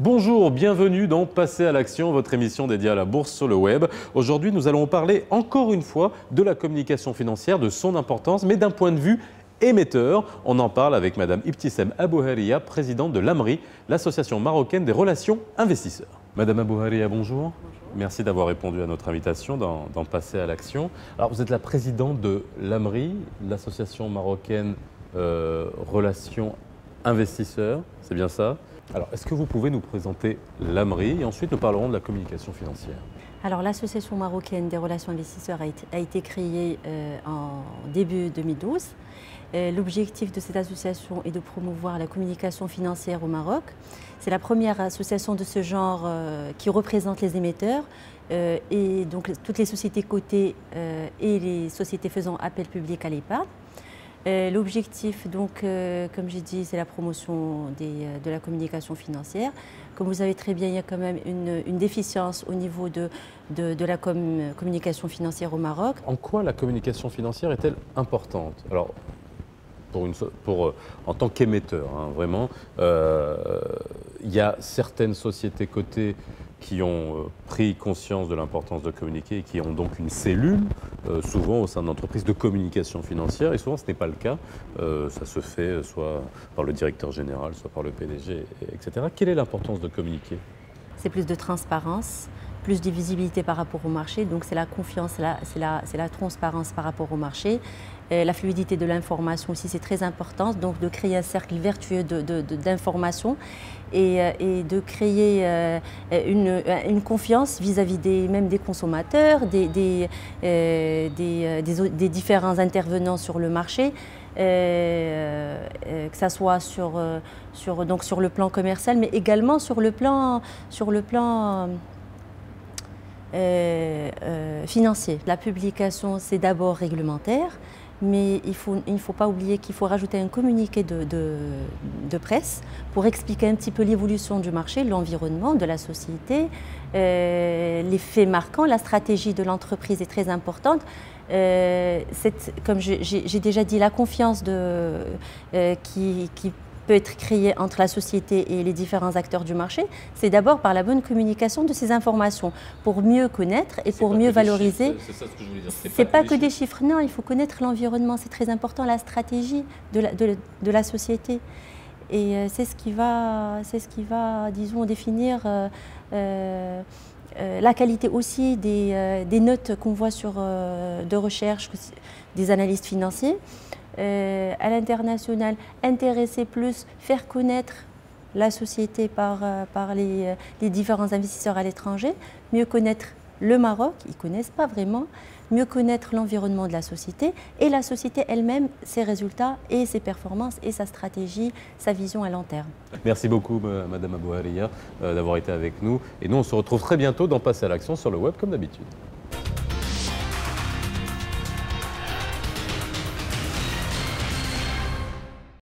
Bonjour, bienvenue dans Passer à l'action, votre émission dédiée à la bourse sur le web. Aujourd'hui, nous allons parler encore une fois de la communication financière, de son importance, mais d'un point de vue émetteur. On en parle avec Madame Ibtissem Abouharia, présidente de l'AMRI, l'association marocaine des relations investisseurs. Madame Abouharia, bonjour. Bonjour. Merci d'avoir répondu à notre invitation dans Passer à l'action. Alors, vous êtes la présidente de l'AMRI, l'association marocaine relations investisseurs, c'est bien ça? Alors, est-ce que vous pouvez nous présenter l'AMRI et ensuite nous parlerons de la communication financière? Alors, l'Association marocaine des relations investisseurs a été créée en début 2012. L'objectif de cette association est de promouvoir la communication financière au Maroc. C'est la première association de ce genre qui représente les émetteurs et donc toutes les sociétés cotées et les sociétés faisant appel public à l'épargne. L'objectif, donc, comme j'ai dit, c'est la promotion de la communication financière. Comme vous savez très bien, il y a quand même une déficience au niveau de la communication financière au Maroc. En quoi la communication financière est-elle importante? Alors, en tant qu'émetteur, hein, vraiment, il y a certaines sociétés cotées qui ont pris conscience de l'importance de communiquer et qui ont donc une cellule, souvent au sein de l'entreprise, de communication financière. Et souvent, ce n'est pas le cas. Ça se fait soit par le directeur général, soit par le PDG, etc. Quelle est l'importance de communiquer? C'est plus de transparence, plus de visibilité par rapport au marché. Donc, c'est la confiance, c'est la transparence par rapport au marché. La fluidité de l'information aussi, c'est très important. Donc, de créer un cercle vertueux d'information et de créer une confiance vis-à-vis même des consommateurs, des différents intervenants sur le marché, que ce soit sur le plan commercial, mais également sur le plan financier. La publication, c'est d'abord réglementaire, mais il ne faut pas oublier qu'il faut rajouter un communiqué de presse pour expliquer un petit peu l'évolution du marché, l'environnement, de la société, les faits marquants. La stratégie de l'entreprise est très importante. Comme j'ai déjà dit, la confiance qui peut être créée entre la société et les différents acteurs du marché, c'est d'abord par la bonne communication de ces informations, pour mieux connaître et pour mieux valoriser. C'est ça ce que je voulais dire. C'est pas que des chiffres, non, il faut connaître l'environnement, c'est très important, la stratégie de la société. Et c'est ce qui va, disons, définir la qualité aussi des notes qu'on voit de recherche des analystes financiers. À l'international, intéresser plus, faire connaître la société par les différents investisseurs à l'étranger, mieux connaître le Maroc, ils ne connaissent pas vraiment, mieux connaître l'environnement de la société et la société elle-même, ses résultats et ses performances et sa stratégie, sa vision à long terme. Merci beaucoup Madame Abouharia d'avoir été avec nous et nous on se retrouve très bientôt dans Passer à l'action sur le web comme d'habitude.